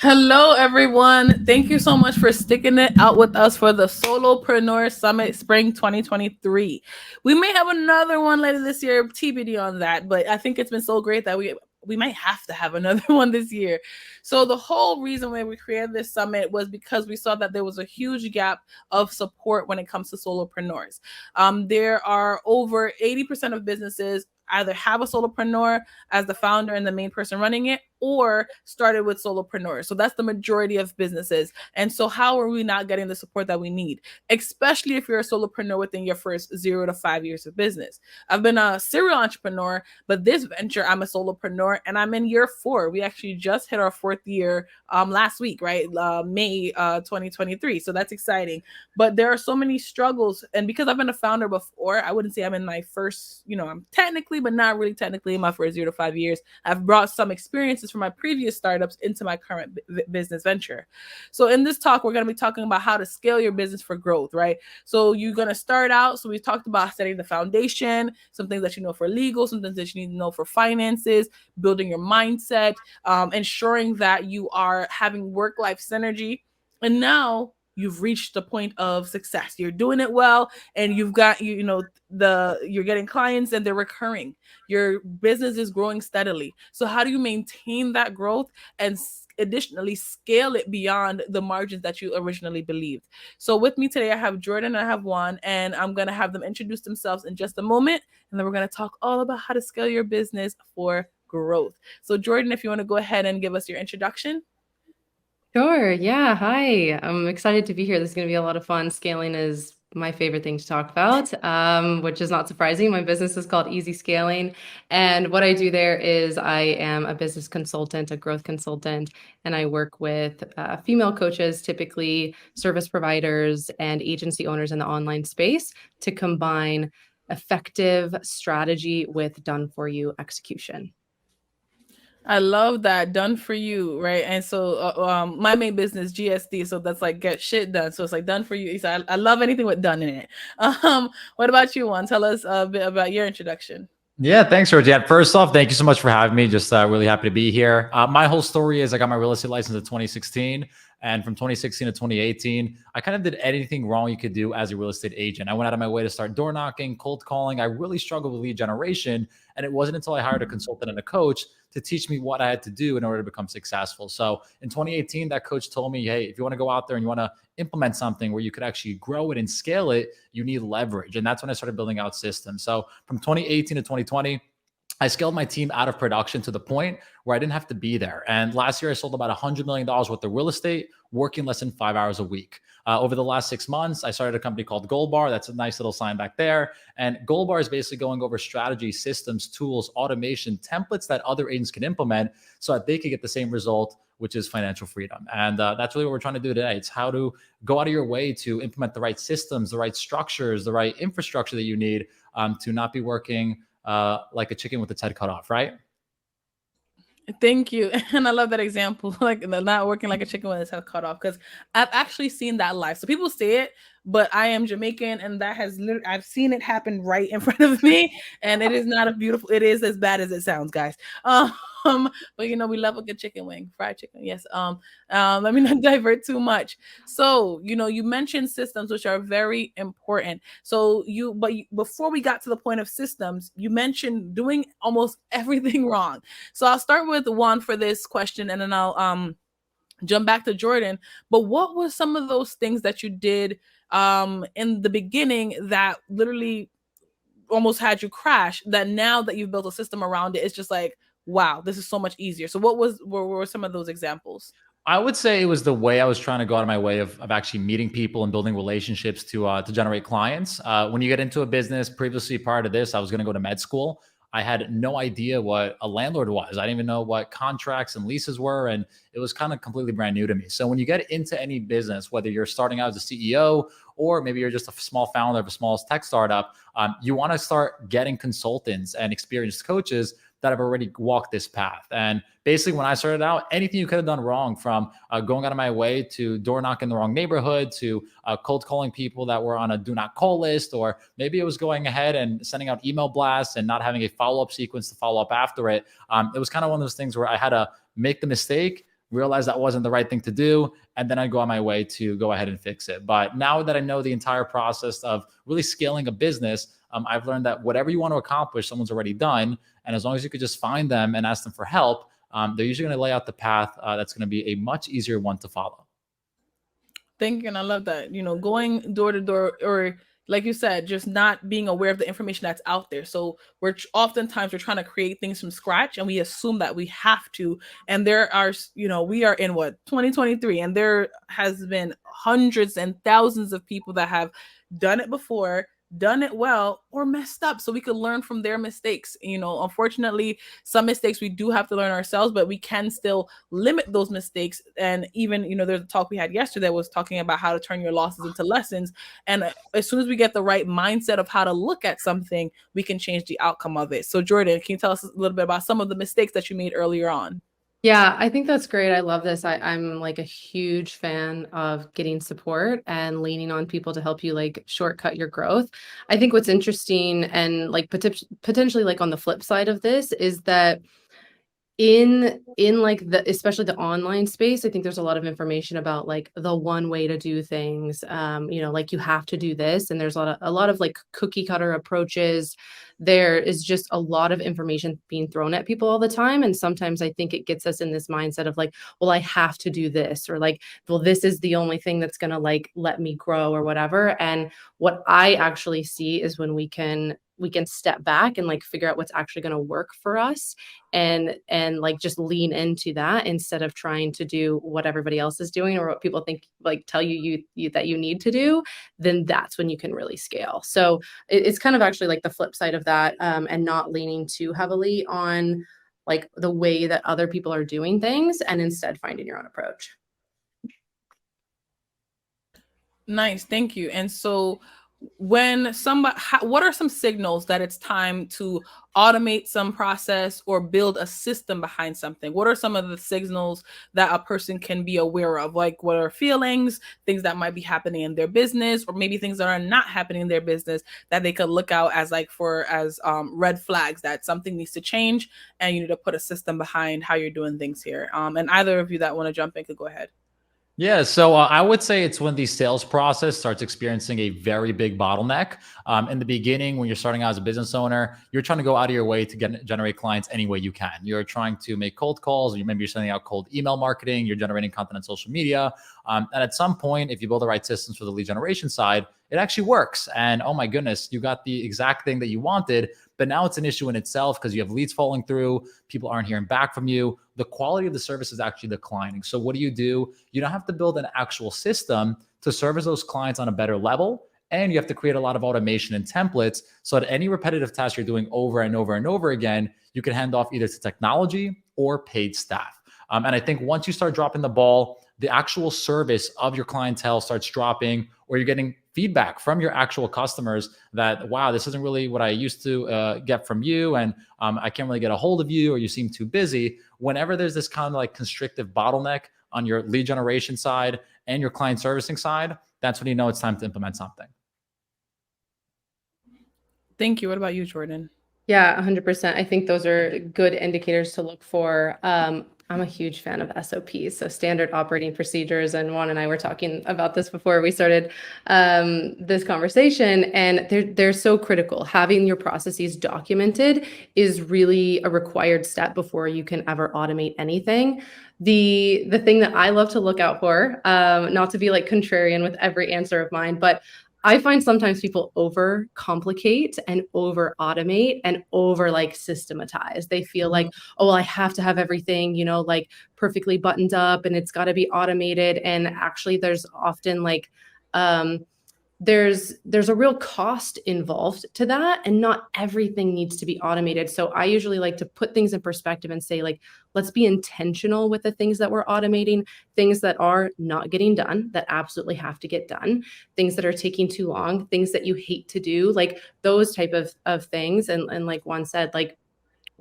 Hello, everyone. Thank you so much for sticking it out with us for the Solopreneur Summit Spring 2023. We may have another one later this year, TBD on that, but I think it's been so great that we might have to have another one this year. So the whole reason why we created this summit was because we saw that there was a huge gap of support when it comes to solopreneurs. There are over 80% of businesses either have a solopreneur as the founder and the main person running it, or started with solopreneurs. So that's the majority of businesses. And so, how are we not getting the support that we need, especially if you're a solopreneur within your first 0 to 5 years of business? I've been a serial entrepreneur, but this venture, I'm a solopreneur and I'm in year 4. We actually just hit our 4th year last week, right? May 2023. So that's exciting. But there are so many struggles. And because I've been a founder before, I wouldn't say I'm in my first, I'm technically, but not really technically in my first 0 to 5 years. I've brought some experiences from my previous startups into my current business venture. So in this talk, we're going to be talking about how to scale your business for growth, right? So you're going to start out. So we talked about setting the foundation, some things that you know for legal, some things that you need to know for finances, building your mindset, ensuring that you are having work-life synergy. And now you've reached the point of success. You're doing it well, and you've got you're getting clients and they're recurring. Your business is growing steadily. So how do you maintain that growth and additionally scale it beyond the margins that you originally believed? So with me today, I have Jordan and I have Juan, and I'm going to have them introduce themselves in just a moment. And then we're going to talk all about how to scale your business for growth. So Jordan, if you want to go ahead and give us your introduction. Sure. Yeah. Hi. I'm excited to be here. This is going to be a lot of fun. Scaling is my favorite thing to talk about, which is not surprising. My business is called Easy Scaling. And what I do there is I am a business consultant, a growth consultant, and I work with female coaches, typically service providers and agency owners in the online space, to combine effective strategy with done for you execution. I love that, done for you, right? And so, my main business GSD, so that's like get shit done. So it's like done for you. So I love anything with done in it. What about you, Juan? Tell us a bit about your introduction. Yeah, thanks, Georgette. First off, thank you so much for having me. Just really happy to be here. My whole story is I got my real estate license in 2016. And from 2016 to 2018, I kind of did anything wrong you could do as a real estate agent. I went out of my way to start door knocking, cold calling. I really struggled with lead generation. And it wasn't until I hired a consultant and a coach to teach me what I had to do in order to become successful. So in 2018, that coach told me, hey, if you want to go out there and you want to implement something where you could actually grow it and scale it, you need leverage. And that's when I started building out systems. So from 2018 to 2020, I scaled my team out of production to the point where I didn't have to be there. And last year, I sold about $100 million worth of real estate, working less than 5 hours a week. Over the last 6 months, I started a company called Gold Bar. That's a nice little sign back there. And Gold Bar is basically going over strategy, systems, tools, automation, templates that other agents can implement so that they can get the same result, which is financial freedom. And that's really what we're trying to do today. It's how to go out of your way to implement the right systems, the right structures, the right infrastructure that you need to not be working like a chicken with its head cut off, right? Thank you. And I love that example, like not working like a chicken with its head cut off, because I've actually seen that live. So people say it, but I am Jamaican, and that has literally, I've seen it happen right in front of me, and it is not a beautiful. It is as bad as it sounds, guys. But we love a good chicken wing, fried chicken. Yes. Let me not divert too much. So you mentioned systems, which are very important. So before we got to the point of systems, you mentioned doing almost everything wrong. So I'll start with Juan for this question, and then I'll jump back to Jordan. But what were some of those things that you did in the beginning that literally almost had you crash, that now that you've built a system around it, it's just like, wow, this is so much easier? So what were some of those examples? I would say it was the way I was trying to go out of my way of actually meeting people and building relationships to generate clients. When you get into a business, previously prior to this, I was going to go to med school. I had no idea what a landlord was. I didn't even know what contracts and leases were, and it was kind of completely brand new to me. So when you get into any business, whether you're starting out as a CEO or maybe you're just a small founder of a small tech startup, you want to start getting consultants and experienced coaches that have already walked this path. And basically, when I started out, anything you could have done wrong, from going out of my way to door knocking the wrong neighborhood to cold calling people that were on a do not call list, or maybe it was going ahead and sending out email blasts and not having a follow up sequence to follow up after it. It was kind of one of those things where I had to make the mistake, realize that wasn't the right thing to do, and then I'd go on my way to go ahead and fix it. But now that I know the entire process of really scaling a business, I've learned that whatever you want to accomplish, someone's already done. And as long as you could just find them and ask them for help, they're usually going to lay out the path that's going to be a much easier one to follow. Thank you. And I love that, going door to door, or like you said, just not being aware of the information that's out there. So oftentimes we're trying to create things from scratch and we assume that we have to. And there are, we are in 2023, and there has been hundreds and thousands of people that have done it before, done it well, or messed up, so we could learn from their mistakes. Unfortunately, some mistakes we do have to learn ourselves, but we can still limit those mistakes. And even, there's a talk we had yesterday that was talking about how to turn your losses into lessons. And as soon as we get the right mindset of how to look at something, we can change the outcome of it. So Jordan, can you tell us a little bit about some of the mistakes that you made earlier on? Yeah, I think that's great. I love this. I'm like a huge fan of getting support and leaning on people to help you like shortcut your growth. I think what's interesting and like potentially like on the flip side of this is that in like the especially the online space, I think there's a lot of information about like the one way to do things. Like you have to do this, and there's a lot of like cookie cutter approaches. There is just a lot of information being thrown at people all the time, and sometimes I think it gets us in this mindset of like, well, I have to do this, or like, well, this is the only thing that's going to like let me grow or whatever. And what I actually see is when we can step back and like figure out what's actually going to work for us, and like just lean into that instead of trying to do what everybody else is doing or what people think like tell you that you need to do. Then that's when you can really scale. So it's kind of actually like the flip side of that, and not leaning too heavily on like the way that other people are doing things, and instead finding your own approach. Nice, thank you. And so, what are some signals that it's time to automate some process or build a system behind something? What are some of the signals that a person can be aware of? Like, what are feelings, things that might be happening in their business, or maybe things that are not happening in their business that they could look out as red flags that something needs to change, and you need to put a system behind how you're doing things here. And either of you that want to jump in could go ahead. Yeah, so I would say it's when the sales process starts experiencing a very big bottleneck. In the beginning, when you're starting out as a business owner, you're trying to go out of your way to generate clients any way you can. You're trying to make cold calls, or maybe you're sending out cold email marketing, you're generating content on social media. And at some point, if you build the right systems for the lead generation side, it actually works. And oh my goodness, you got the exact thing that you wanted, but now it's an issue in itself because you have leads falling through, people aren't hearing back from you. The quality of the service is actually declining. So what do? You don't have to build an actual system to service those clients on a better level. And you have to create a lot of automation and templates so that any repetitive task you're doing over and over and over again, you can hand off either to technology or paid staff. And I think once you start dropping the ball, the actual service of your clientele starts dropping, or you're getting feedback from your actual customers that, wow, this isn't really what I used to get from you. And I can't really get a hold of you, or you seem too busy. Whenever there's this kind of like constrictive bottleneck on your lead generation side and your client servicing side, that's when you know it's time to implement something. Thank you. What about you, Jordan? Yeah, 100%. I think those are good indicators to look for. I'm a huge fan of SOPs, so standard operating procedures. And Juan and I were talking about this before we started this conversation, and they're so critical. Having your processes documented is really a required step before you can ever automate anything. The thing that I love to look out for, not to be like contrarian with every answer of mine, but I find sometimes people over complicate and over automate and over like systematize. They feel like, oh, well, I have to have everything, like perfectly buttoned up and it's got to be automated. And actually there's often like, there's a real cost involved to that, and not everything needs to be automated. So I usually like to put things in perspective and say, like, let's be intentional with the things that we're automating, things that are not getting done, that absolutely have to get done, things that are taking too long, things that you hate to do, like those type of things. And like Juan said, like,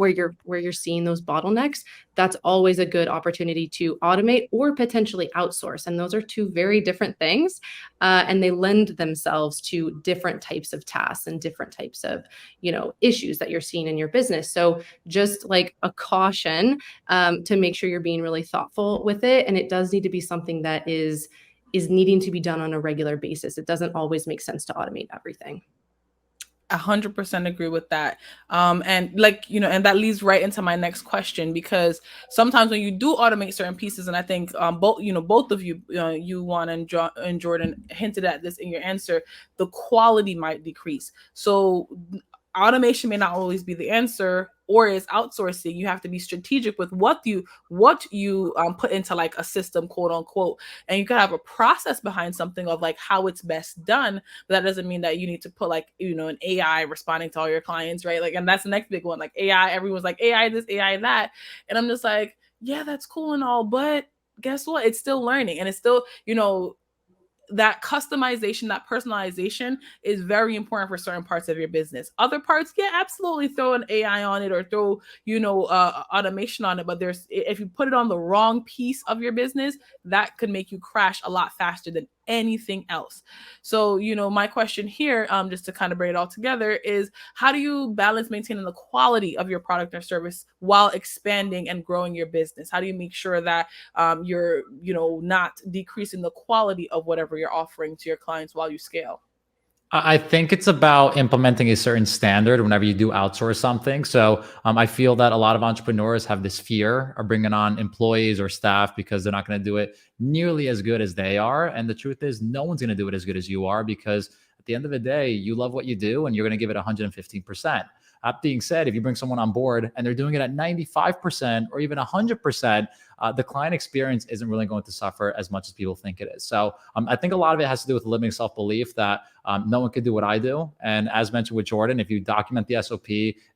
where you're seeing those bottlenecks, that's always a good opportunity to automate or potentially outsource. And those are two very different things. And they lend themselves to different types of tasks and different types of, issues that you're seeing in your business. So just like a caution, to make sure you're being really thoughtful with it. And it does need to be something that is needing to be done on a regular basis. It doesn't always make sense to automate everything. 100% agree with that. And like, and that leads right into my next question, because sometimes when you do automate certain pieces, and I think both of you, you Juan and Jordan hinted at this in your answer, the quality might decrease. So automation may not always be the answer, or is outsourcing. You have to be strategic with what you put into like a system, quote unquote, and you can have a process behind something of like how it's best done. But that doesn't mean that you need to put like an AI responding to all your clients, right? Like, and that's the next big one, like AI. Everyone's like AI this, AI that, and I'm just like, yeah, that's cool and all, but guess what? It's still learning, and it's still that customization, that personalization is very important for certain parts of your business. Other parts, yeah, absolutely throw an AI on it or throw, automation on it. But if you put it on the wrong piece of your business, that could make you crash a lot faster than anything else. So, my question here, just to kind of bring it all together, is how do you balance maintaining the quality of your product or service while expanding and growing your business? How do you make sure that you're, not decreasing the quality of whatever you're offering to your clients while you scale? I think it's about implementing a certain standard whenever you do outsource something. So I feel that a lot of entrepreneurs have this fear of bringing on employees or staff because they're not going to do it nearly as good as they are. And the truth is, no one's going to do it as good as you are, because at the end of the day, you love what you do and you're going to give it 115%. That being said, if you bring someone on board and they're doing it at 95% or even 100%, the client experience isn't really going to suffer as much as people think it is. So I think a lot of it has to do with limiting self-belief that no one could do what I do. And as mentioned with Jordan, if you document the SOP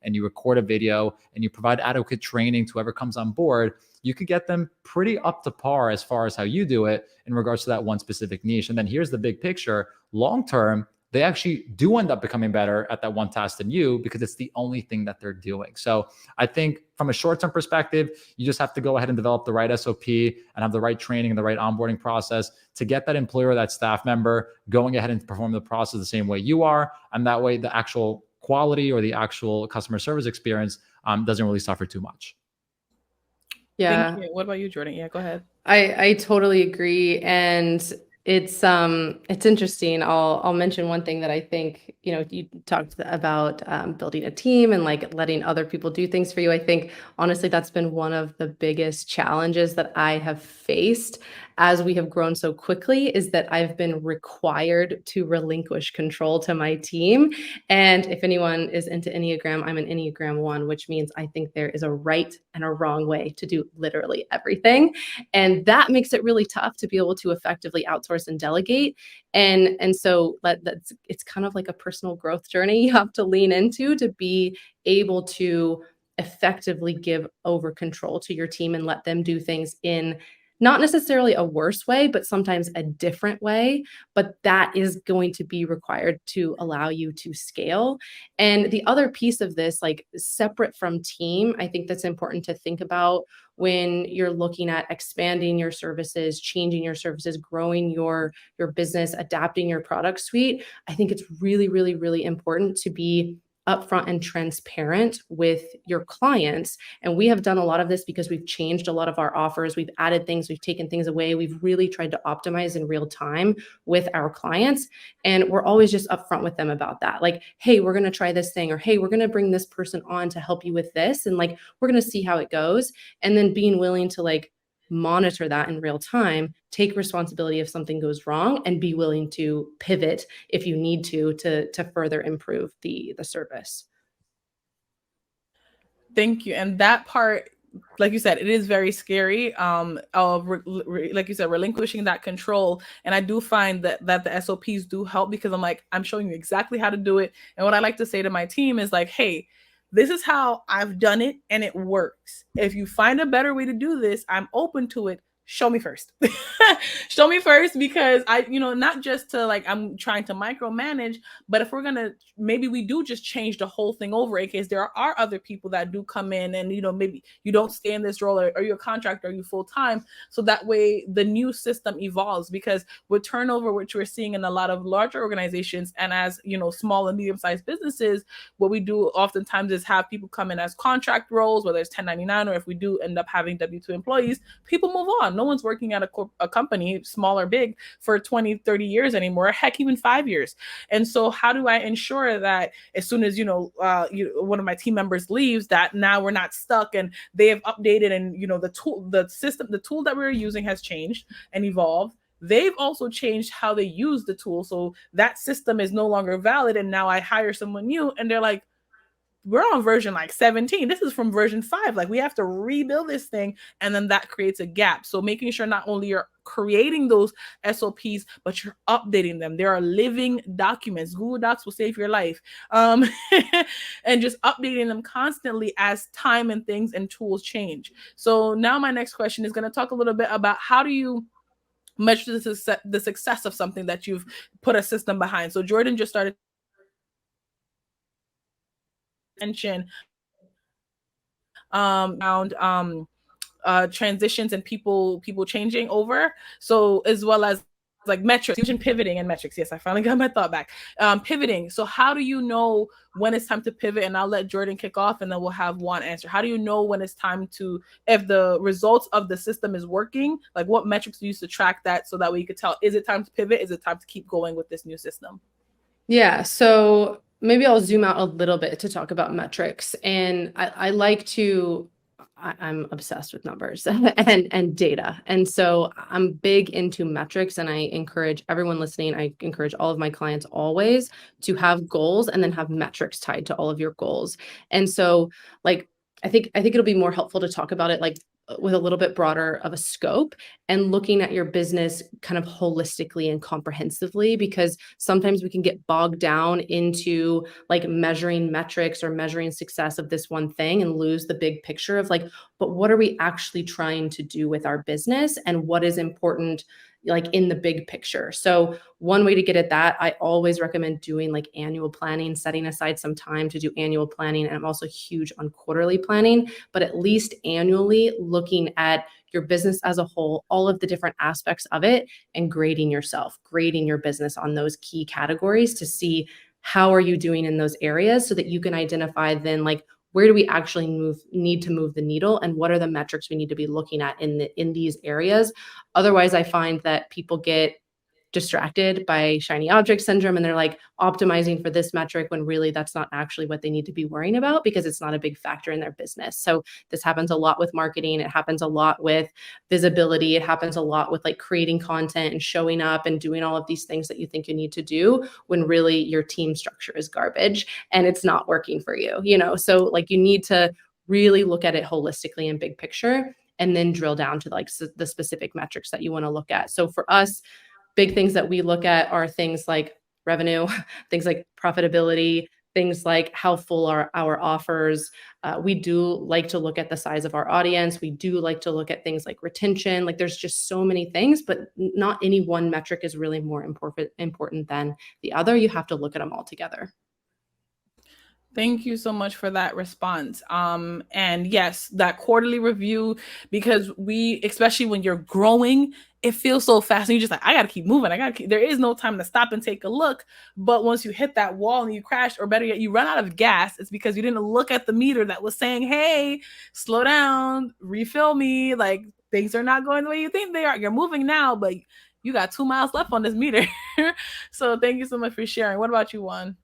and you record a video and you provide adequate training to whoever comes on board, you could get them pretty up to par as far as how you do it in regards to that one specific niche. And then here's the big picture. Long term, they actually do end up becoming better at that one task than you, because it's the only thing that they're doing. So I think from a short-term perspective, you just have to go ahead and develop the right SOP and have the right training and the right onboarding process to get that employee or that staff member going ahead and perform the process the same way you are. And that way the actual quality or the actual customer service experience doesn't really suffer too much. Yeah. Thank you. What about you, Jordan? Yeah, go ahead. I totally agree. And it's interesting. I'll mention one thing that I think, you talked about building a team and like letting other people do things for you. I think honestly, that's been one of the biggest challenges that I have faced as we have grown so quickly, is that I've been required to relinquish control to my team. And if anyone is into Enneagram, I'm an Enneagram 1, which means I think there is a right and a wrong way to do literally everything. And that makes it really tough to be able to effectively outsource and delegate. And so it's kind of like a personal growth journey you have to lean into to be able to effectively give over control to your team and let them do things in not necessarily a worse way, but sometimes a different way. But that is going to be required to allow you to scale. And the other piece of this, like separate from team, I think that's important to think about when you're looking at expanding your services, changing your services, growing your business, adapting your product suite. I think it's really, really, really important to be upfront and transparent with your clients. And we have done a lot of this because we've changed a lot of our offers. We've added things, we've taken things away. We've really tried to optimize in real time with our clients. And we're always just upfront with them about that. Like, hey, we're going to try this thing, or hey, we're going to bring this person on to help you with this. And like, we're going to see how it goes. And then being willing to like monitor that in real time, take responsibility if something goes wrong, and be willing to pivot if you need to further improve the service. Thank you. And that part, like you said, it is very scary, of like you said, relinquishing that control. And I do find that the SOPs do help, because I'm showing you exactly how to do it. And what I like to say to my team is like, hey, this is how I've done it and it works. If you find a better way to do this, I'm open to it. show me first. Show me first, because not just to like, I'm trying to micromanage, but if we're gonna, maybe we do just change the whole thing over, in case there are other people that do come in and, maybe you don't stay in this role, or you're a contractor, or you full time. So that way the new system evolves, because with turnover, which we're seeing in a lot of larger organizations, and as small and medium-sized businesses, what we do oftentimes is have people come in as contract roles, whether it's 1099, or if we do end up having W-2 employees, people move on. No one's working at a company, small or big, for 20, 30 years anymore, heck, even 5 years. And so how do I ensure that as soon as, one of my team members leaves, that now we're not stuck, and they have updated, and, the tool that we're using has changed and evolved. They've also changed how they use the tool. So that system is no longer valid. And now I hire someone new, and they're like, we're on version like 17. This is from version 5. Like, we have to rebuild this thing. And then that creates a gap. So making sure not only you're creating those SOPs, but you're updating them. There are living documents. Google Docs will save your life. And just updating them constantly as time and things and tools change. So now my next question is going to talk a little bit about, how do you measure the success of something that you've put a system behind? So Jordan just started mention around transitions and people changing over. So as well as like metrics, using pivoting and metrics. Yes, I finally got my thought back. Pivoting. So how do you know when it's time to pivot? And I'll let Jordan kick off, and then we'll have one answer. How do you know when it's time to, if the results of the system is working, like what metrics do you use to track that, so that way you could tell, is it time to pivot? Is it time to keep going with this new system? Yeah. So maybe I'll zoom out a little bit to talk about metrics. And I like to, I'm obsessed with numbers and data. And so I'm big into metrics, and I encourage everyone listening, I encourage all of my clients always to have goals and then have metrics tied to all of your goals. And so like, I think it'll be more helpful to talk about it like with a little bit broader of a scope, and looking at your business kind of holistically and comprehensively, because sometimes we can get bogged down into like measuring metrics or measuring success of this one thing and lose the big picture of like, but what are we actually trying to do with our business, and what is important like in the big picture. So one way to get at that, I always recommend doing like annual planning, setting aside some time to do annual planning. And I'm also huge on quarterly planning, but at least annually looking at your business as a whole, all of the different aspects of it, and grading yourself, grading your business on those key categories to see how are you doing in those areas, so that you can identify then like, where do we actually need to move the needle, and what are the metrics we need to be looking at in these areas? Otherwise, I find that people get distracted by shiny object syndrome, and they're like optimizing for this metric when really that's not actually what they need to be worrying about, because it's not a big factor in their business. So this happens a lot with marketing. It happens a lot with visibility. It happens a lot with like creating content and showing up and doing all of these things that you think you need to do, when really your team structure is garbage and it's not working for you, So like, you need to really look at it holistically and big picture, and then drill down to like the specific metrics that you want to look at. So for us, big things that we look at are things like revenue, things like profitability, things like how full are our offers. We do like to look at the size of our audience. We do like to look at things like retention. Like, there's just so many things, but not any one metric is really more important than the other. You have to look at them all together. Thank you so much for that response. And yes, that quarterly review, because especially when you're growing, it feels so fast. And you're just like, I got to keep moving. There is no time to stop and take a look. But once you hit that wall and you crash, or better yet, you run out of gas, it's because you didn't look at the meter that was saying, hey, slow down, refill me. Like, things are not going the way you think they are. You're moving now, but you got 2 miles left on this meter. So thank you so much for sharing. What about you, Juan?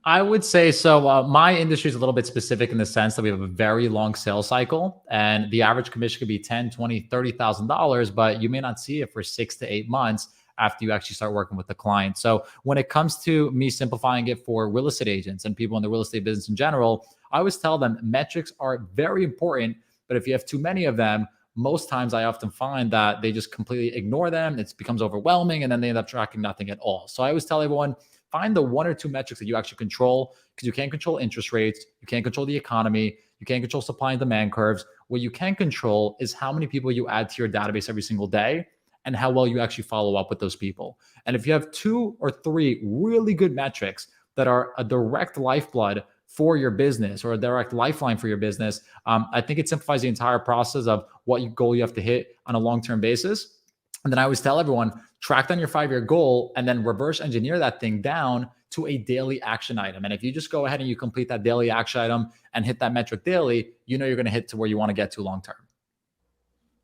I would say so. My industry is a little bit specific in the sense that we have a very long sales cycle, and the average commission could be $10, $20, $30,000, but you may not see it for 6 to 8 months after you actually start working with the client. So when it comes to me simplifying it for real estate agents and people in the real estate business in general, I always tell them metrics are very important, but if you have too many of them, most times I often find that they just completely ignore them. It becomes overwhelming, and then they end up tracking nothing at all. So I always tell everyone, find the 1 or 2 metrics that you actually control, because you can't control interest rates. You can't control the economy. You can't control supply and demand curves. What you can control is how many people you add to your database every single day and how well you actually follow up with those people. And if you have 2 or 3 really good metrics that are a direct lifeblood for your business or a direct lifeline for your business, I think it simplifies the entire process of what goal you have to hit on a long-term basis. And then I always tell everyone, track down your 5-year goal and then reverse engineer that thing down to a daily action item. And if you just go ahead and you complete that daily action item and hit that metric daily, you know you're going to hit to where you want to get to long-term.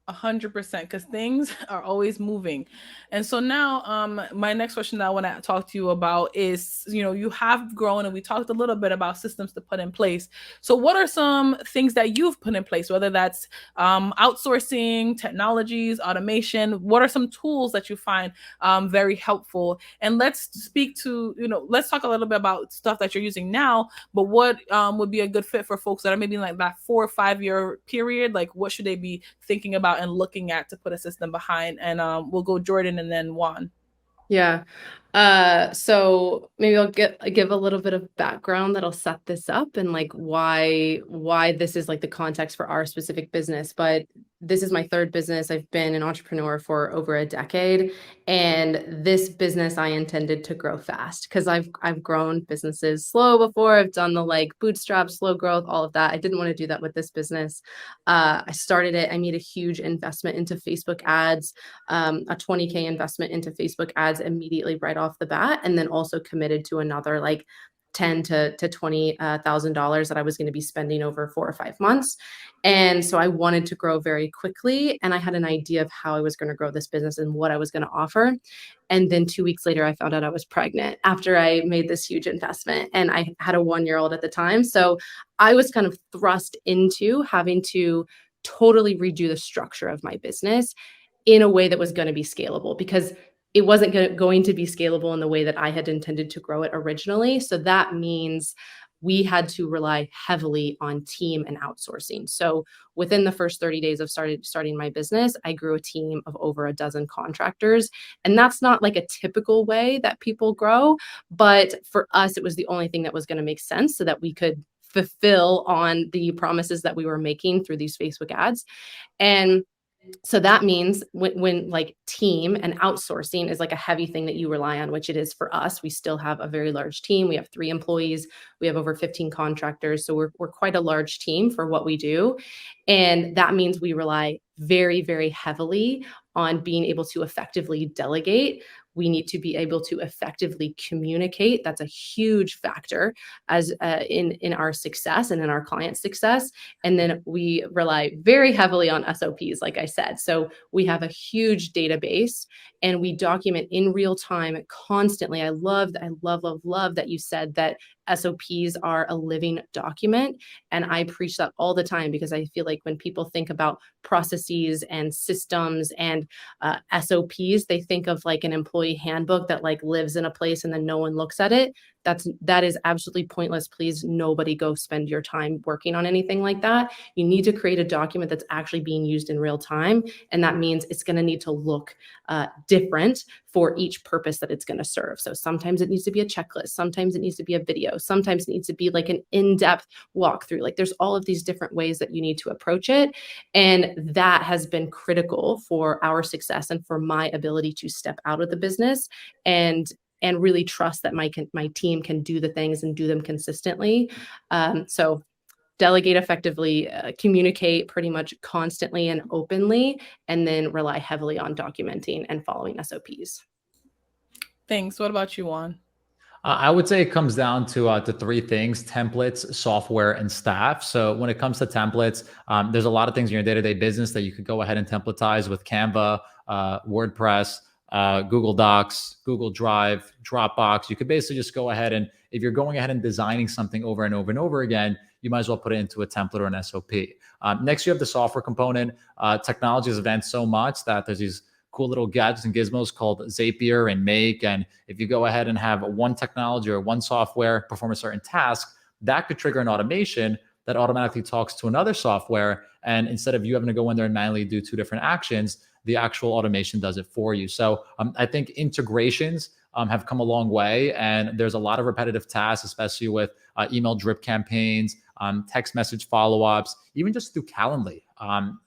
100%, because things are always moving. And so now my next question that I want to talk to you about is, you have grown and we talked a little bit about systems to put in place. So what are some things that you've put in place, whether that's outsourcing, technologies, automation? What are some tools that you find very helpful? And let's speak to, let's talk a little bit about stuff that you're using now, but what would be a good fit for folks that are maybe in like that 4 or 5 year period? Like what should they be thinking about and looking at to put a system behind? And we'll go Jordan and then Juan. Yeah. So maybe I'll give a little bit of background that'll set this up and like why this is like the context for our specific business. But this is my 3rd business. I've been an entrepreneur for over a decade, and this business I intended to grow fast because I've grown businesses slow before. I've done the like bootstrap, slow growth, all of that. I didn't want to do that with this business. I started it. I made a huge investment into Facebook ads, a $20K investment into Facebook ads immediately right off the bat, and then also committed to another like $10,000 to $20,000 that I was going to be spending over 4 or 5 months. And so I wanted to grow very quickly. And I had an idea of how I was going to grow this business and what I was going to offer. And then 2 weeks later, I found out I was pregnant after I made this huge investment. And I had a 1-year-old at the time. So I was kind of thrust into having to totally redo the structure of my business in a way that was going to be scalable, because it wasn't going to be scalable in the way that I had intended to grow it originally. So that means we had to rely heavily on team and outsourcing. So within the first 30 days of starting my business, I grew a team of over a dozen contractors. And that's not like a typical way that people grow. But for us, it was the only thing that was going to make sense so that we could fulfill on the promises that we were making through these Facebook ads. And so that means when like team and outsourcing is like a heavy thing that you rely on, which it is for us. We still have a very large team. We have 3 employees. We have over 15 contractors. So we're quite a large team for what we do. And that means we rely very, very heavily on being able to effectively delegate. We need to be able to effectively communicate. That's a huge factor as in our success and in our client success. And then we rely very heavily on SOPs, like I said. So we have a huge database and we document in real time constantly. I love that you said that SOPs are a living document. And I preach that all the time because I feel like when people think about processes and systems and SOPs, they think of like an employee handbook that like lives in a place and then no one looks at it. That is absolutely pointless. Please, nobody go spend your time working on anything like that. You need to create a document that's actually being used in real time. And that means it's going to need to look different for each purpose that it's going to serve. So sometimes it needs to be a checklist. Sometimes it needs to be a video. Sometimes it needs to be like an in-depth walkthrough. Like there's all of these different ways that you need to approach it. And that has been critical for our success and for my ability to step out of the business and really trust that my team can do the things and do them consistently. So delegate effectively, communicate pretty much constantly and openly, and then rely heavily on documenting and following SOPs. Thanks. What about you, Juan? I would say it comes down to 3 things: templates, software, and staff. So when it comes to templates, there's a lot of things in your day-to-day business that you could go ahead and templatize with Canva, WordPress, Google Docs, Google Drive, Dropbox. You could basically just go ahead and if you're going ahead and designing something over and over and over again, you might as well put it into a template or an SOP. Next, you have the software component. Technology has advanced so much that there's these cool little gadgets and gizmos called Zapier and Make. And if you go ahead and have one technology or one software perform a certain task, that could trigger an automation that automatically talks to another software. And instead of you having to go in there and manually do 2 different actions, the actual automation does it for you. So I think integrations have come a long way, and there's a lot of repetitive tasks, especially with email drip campaigns, text message follow-ups, even just through Calendly.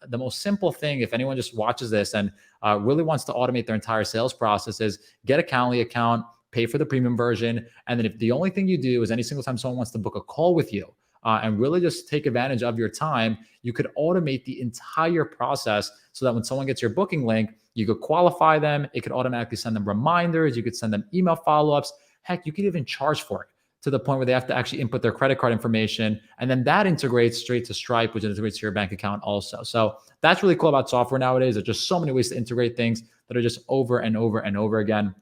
The most simple thing, if anyone just watches this and really wants to automate their entire sales process, is get a Calendly account, pay for the premium version. And then if the only thing you do is any single time someone wants to book a call with you and really just take advantage of your time, you could automate the entire process so that when someone gets your booking link, you could qualify them. It could automatically send them reminders. You could send them email follow-ups. Heck, you could even charge for it to the point where they have to actually input their credit card information. And then that integrates straight to Stripe, which integrates to your bank account also. So that's really cool about software nowadays. There's just so many ways to integrate things that are just over and over and over again.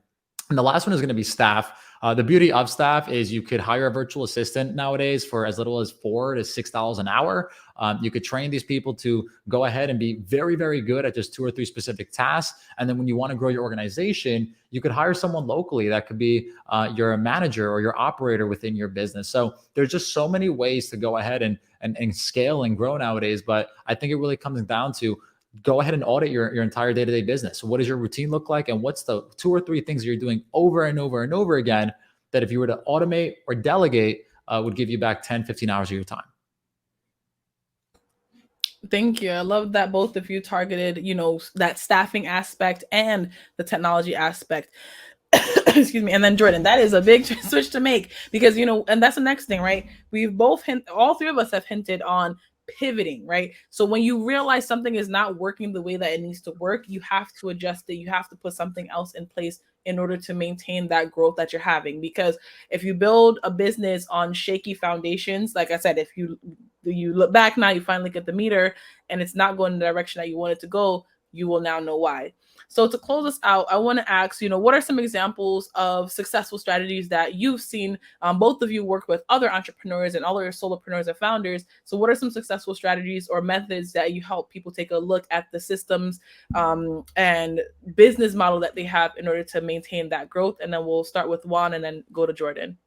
And the last one is going to be staff. The beauty of staff is you could hire a virtual assistant nowadays for as little as $4 to $6 an hour. You could train these people to go ahead and be very, very good at just 2 or 3 specific tasks. And then when you want to grow your organization, you could hire someone locally that could be your manager or your operator within your business. So there's just so many ways to go ahead and scale and grow nowadays. But I think it really comes down to go ahead and audit your entire day-to-day business. So what does your routine look like? And what's the 2 or 3 things you're doing over and over and over again that if you were to automate or delegate would give you back 10, 15 hours of your time? Thank you. I love that both of you targeted, that staffing aspect and the technology aspect. Excuse me. And then Jordan, that is a big switch to make because, and that's the next thing, right? We've both all 3 of us have hinted on pivoting, right? So when you realize something is not working the way that it needs to work, you have to adjust it. You have to put something else in place in order to maintain that growth that you're having. Because if you build a business on shaky foundations, like I said, if you look back now, you finally get the meter and it's not going in the direction that you want it to go, you will now know why. So to close us out, I want to ask, what are some examples of successful strategies that you've seen? Both of you work with other entrepreneurs and other solopreneurs and founders. So what are some successful strategies or methods that you help people take a look at the systems and business model that they have in order to maintain that growth? And then we'll start with Juan and then go to Jordan.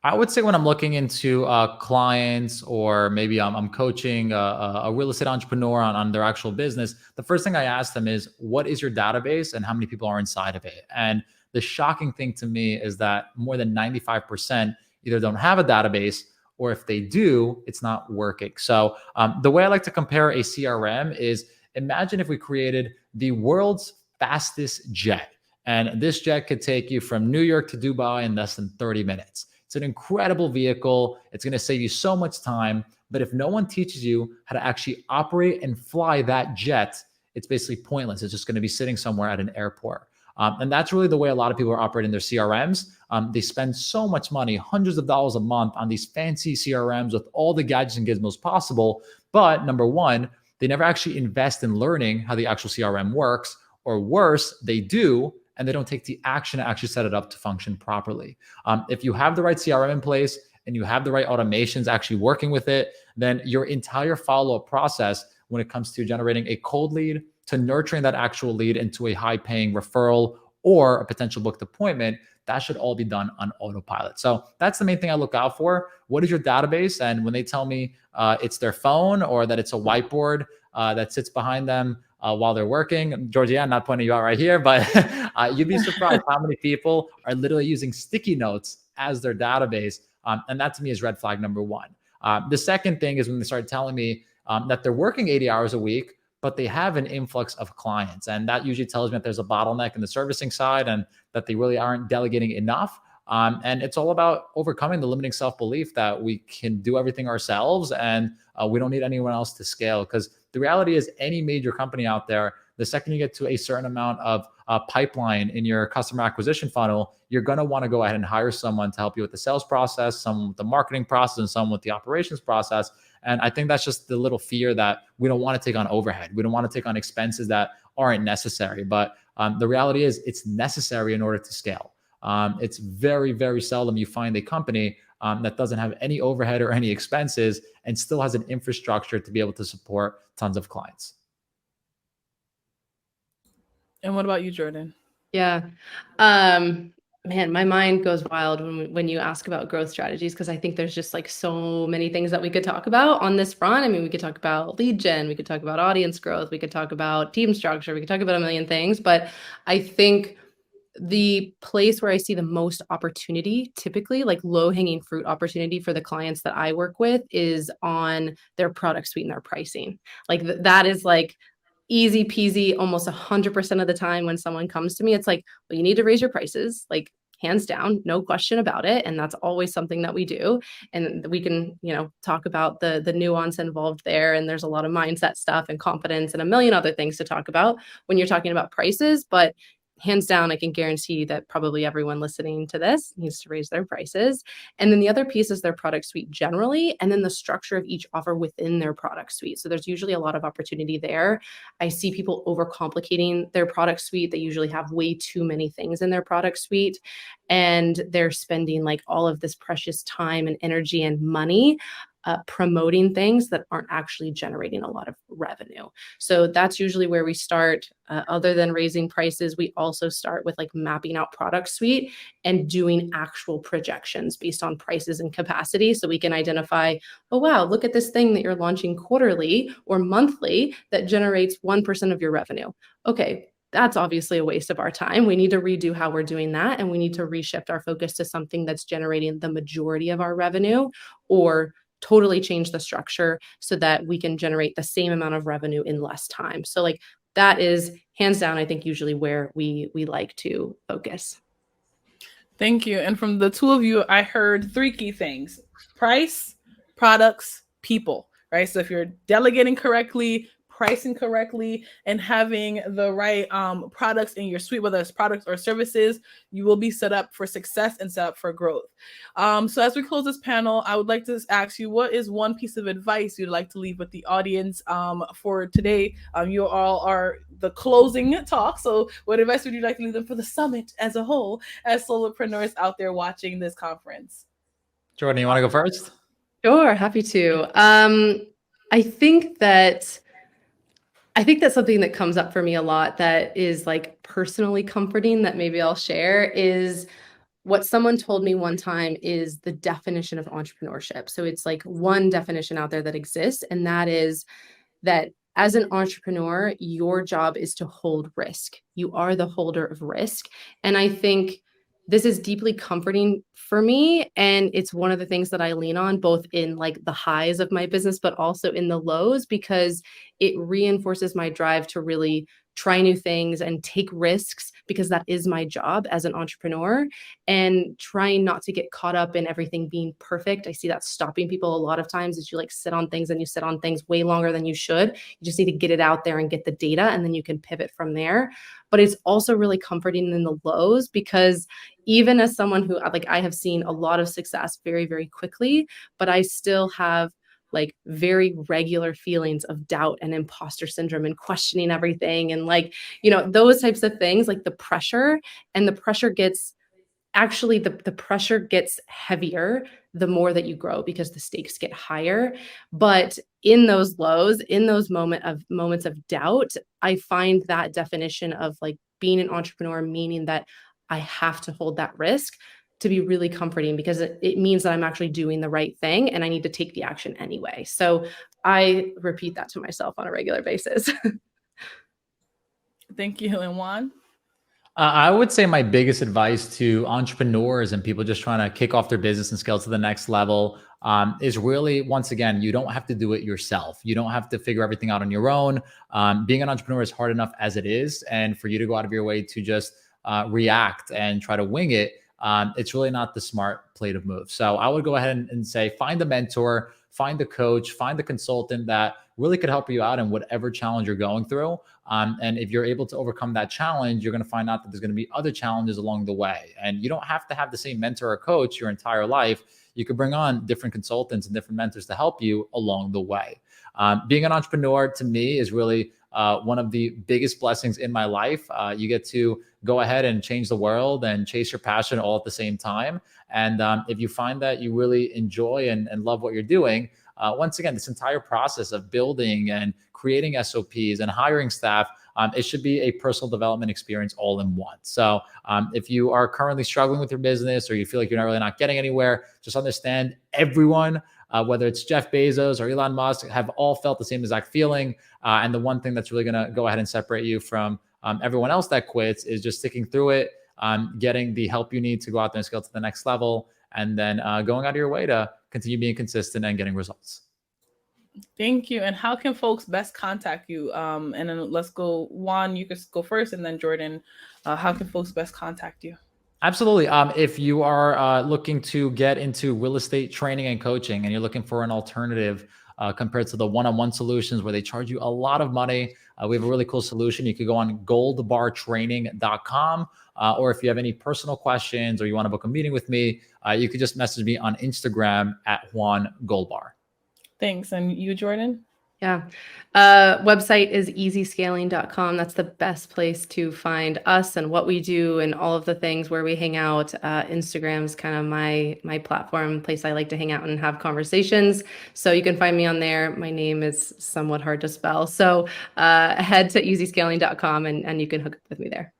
I would say when I'm looking into clients or maybe I'm coaching a real estate entrepreneur on their actual business, the first thing I ask them is, what is your database and how many people are inside of it? And the shocking thing to me is that more than 95% either don't have a database, or if they do, it's not working. So the way I like to compare a CRM is, imagine if we created the world's fastest jet. And this jet could take you from New York to Dubai in less than 30 minutes. It's an incredible vehicle. It's going to save you so much time. But if no one teaches you how to actually operate and fly that jet, it's basically pointless. It's just going to be sitting somewhere at an airport. And that's really the way a lot of people are operating their CRMs. They spend so much money, hundreds of dollars a month, on these fancy CRMs with all the gadgets and gizmos possible. But number one, they never actually invest in learning how the actual CRM works. Or worse, they do, and they don't take the action to actually set it up to function properly. If you have the right CRM in place and you have the right automations actually working with it, then your entire follow-up process when it comes to generating a cold lead to nurturing that actual lead into a high-paying referral or a potential booked appointment, that should all be done on autopilot. So that's the main thing I look out for. What is your database? And when they tell me it's their phone or that it's a whiteboard that sits behind them while they're working, Georgia, I'm not pointing you out right here, but you'd be surprised how many people are literally using sticky notes as their database. And that to me is red flag number one. The second thing is when they start telling me that they're working 80 hours a week, but they have an influx of clients. And that usually tells me that there's a bottleneck in the servicing side and that they really aren't delegating enough. And it's all about overcoming the limiting self-belief that we can do everything ourselves and we don't need anyone else to scale. Because the reality is, any major company out there, the second you get to a certain amount of pipeline in your customer acquisition funnel, you're going to want to go ahead and hire someone to help you with the sales process, someone with the marketing process, and someone with the operations process. And I think that's just the little fear that we don't want to take on overhead. We don't want to take on expenses that aren't necessary. But the reality is, it's necessary in order to scale. It's very, very seldom you find a company that doesn't have any overhead or any expenses and still has an infrastructure to be able to support tons of clients. And what about you, Jordan? Yeah. Man, my mind goes wild when you ask about growth strategies, because I think there's just like so many things that we could talk about on this front. I mean, we could talk about lead gen, we could talk about audience growth, we could talk about team structure, we could talk about a million things. But I think the place where I see the most opportunity, typically like low hanging fruit opportunity for the clients that I work with, is on their product suite and their pricing. Like that is like easy peasy almost 100% of the time when someone comes to me. It's like, well, you need to raise your prices, like hands down, no question about it. And that's always something that we do. And we can, talk about the nuance involved there. And there's a lot of mindset stuff and confidence and a million other things to talk about when you're talking about prices. But hands down, I can guarantee that probably everyone listening to this needs to raise their prices. And then the other piece is their product suite generally, and then the structure of each offer within their product suite. So there's usually a lot of opportunity there. I see people overcomplicating their product suite. They usually have way too many things in their product suite, and they're spending like all of this precious time and energy and money promoting things that aren't actually generating a lot of revenue. So that's usually where we start. Other than raising prices, we also start with like mapping out product suite and doing actual projections based on prices and capacity. So we can identify, oh, wow, look at this thing that you're launching quarterly or monthly that generates 1% of your revenue. Okay, that's obviously a waste of our time. We need to redo how we're doing that. And we need to reshift our focus to something that's generating the majority of our revenue, or totally change the structure so that we can generate the same amount of revenue in less time. So like that is hands down, I think, usually where we like to focus. Thank you. And from the two of you, I heard three key things: price, products, people, right? So if you're delegating correctly, pricing correctly, and having the right products in your suite, whether it's products or services, you will be set up for success and set up for growth. So as we close this panel, I would like to ask you, what is one piece of advice you'd like to leave with the audience for today? You all are the closing talk. So what advice would you like to leave them for the summit as a whole, as solopreneurs out there watching this conference? Jordan, you want to go first? Sure, happy to. I think that's something that comes up for me a lot that is like personally comforting, that maybe I'll share, is what someone told me one time is the definition of entrepreneurship. So it's like one definition out there that exists, and that is that as an entrepreneur, your job is to hold risk. You are the holder of risk. And I think this is deeply comforting for me. And it's one of the things that I lean on, both in like the highs of my business, but also in the lows, because it reinforces my drive to really try new things and take risks, because that is my job as an entrepreneur, and trying not to get caught up in everything being perfect. I see that stopping people a lot of times, is you like sit on things and you sit on things way longer than you should. You just need to get it out there and get the data, and then you can pivot from there. But it's also really comforting in the lows, because even as someone who like, I have seen a lot of success very, very quickly, but I still have like very regular feelings of doubt and imposter syndrome and questioning everything. And like, those types of things, like the pressure gets actually, the pressure gets heavier the more that you grow, because the stakes get higher. But in those lows, in those moments of doubt, I find that definition of like being an entrepreneur, meaning that I have to hold that risk, to be really comforting, because it means that I'm actually doing the right thing and I need to take the action anyway. So I repeat that to myself on a regular basis. Thank you. And Juan? I would say my biggest advice to entrepreneurs and people just trying to kick off their business and scale to the next level is really, once again, you don't have to do it yourself. You don't have to figure everything out on your own. Being an entrepreneur is hard enough as it is. And for you to go out of your way to just react and try to wing it, it's really not the smart play to move. So I would go ahead and say, find a mentor, find a coach, find a consultant that really could help you out in whatever challenge you're going through. And if you're able to overcome that challenge, you're going to find out that there's going to be other challenges along the way. And you don't have to have the same mentor or coach your entire life. You could bring on different consultants and different mentors to help you along the way. Being an entrepreneur, to me, is really one of the biggest blessings in my life. You get to go ahead and change the world and chase your passion all at the same time. And if you find that you really enjoy and love what you're doing, once again, this entire process of building and creating SOPs and hiring staff, it should be a personal development experience all in one. So if you are currently struggling with your business, or you feel like you're not getting anywhere, just understand everyone, whether it's Jeff Bezos or Elon Musk, have all felt the same exact feeling. And the one thing that's really going to go ahead and separate you from everyone else that quits is just sticking through it, getting the help you need to go out there and scale to the next level, and then going out of your way to continue being consistent and getting results. Thank you. And how can folks best contact you? And then let's go, Juan, you can go first, and then Jordan, how can folks best contact you? Absolutely. If you are looking to get into real estate training and coaching, and you're looking for an alternative compared to the one-on-one solutions where they charge you a lot of money, we have a really cool solution. You could go on goldbartraining.com, or if you have any personal questions or you want to book a meeting with me, you could just message me on Instagram at Juan Goldbar. Thanks. And you, Jordan? Yeah. Website is easyscaling.com. That's the best place to find us and what we do and all of the things where we hang out. Instagram's kind of my platform, place I like to hang out and have conversations. So you can find me on there. My name is somewhat hard to spell. So head to easyscaling.com and you can hook up with me there.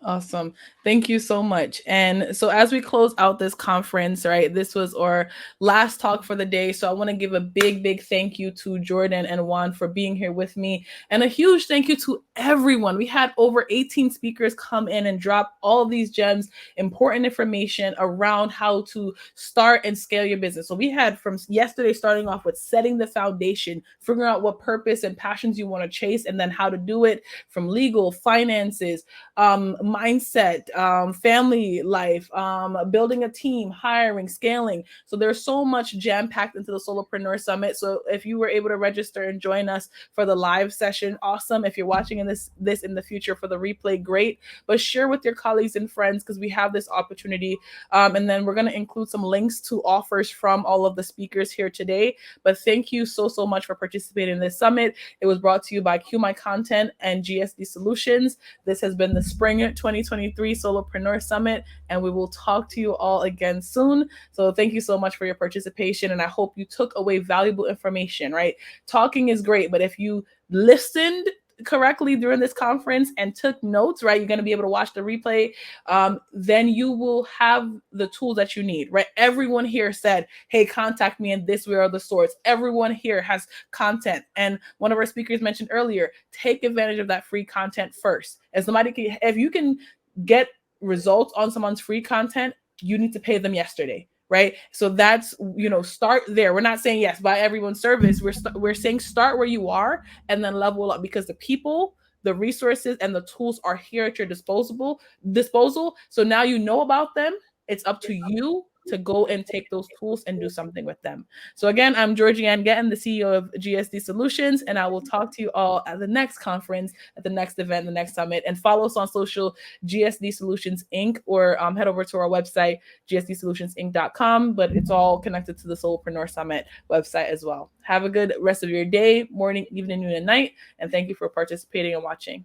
Awesome. Thank you so much. And so as we close out this conference, right, this was our last talk for the day. So I want to give a big thank you to Jordan and Juan for being here with me. And a huge thank you to everyone. We had over 18 speakers come in and drop all these gems, important information around how to start and scale your business. So we had from yesterday starting off with setting the foundation, figuring out what purpose and passions you want to chase, and then how to do it, from legal, finances, mindset, family life, building a team, hiring, scaling. So there's so much jam-packed into the Solopreneur Summit. So if you were able to register and join us for the live session, awesome. If you're watching this in the future for the replay, great. But share with your colleagues and friends, because we have this opportunity. And then we're going to include some links to offers from all of the speakers here today. But thank you so much for participating in this summit. It was brought to you by Q My Content and GSD Solutions. This has been the Spring 2023 Solopreneur Summit, and we will talk to you all again soon. So thank you so much for your participation, and I hope you took away valuable information, right? Talking is great, but if you listened correctly during this conference and took notes, right, you're going to be able to watch the replay, then you will have the tools that you need, right? Everyone here said, hey, contact me and this, where are the source. Everyone here has content. And one of our speakers mentioned earlier, take advantage of that free content first. As somebody can, if you can get results on someone's free content, you need to pay them yesterday. Right. So that's, start there. We're not saying, yes, buy everyone's service. We're saying start where you are and then level up, because the people, the resources, and the tools are here at your disposal. So now you know about them. It's up to you to go and take those tools and do something with them. So again, I'm Georgianne Gettin, the CEO of GSD Solutions, and I will talk to you all at the next conference, at the next event, the next summit. And follow us on social, GSD Solutions Inc., or head over to our website, gsdsolutionsinc.com, but it's all connected to the Solopreneur Summit website as well. Have a good rest of your day, morning, evening, noon, and night, and thank you for participating and watching.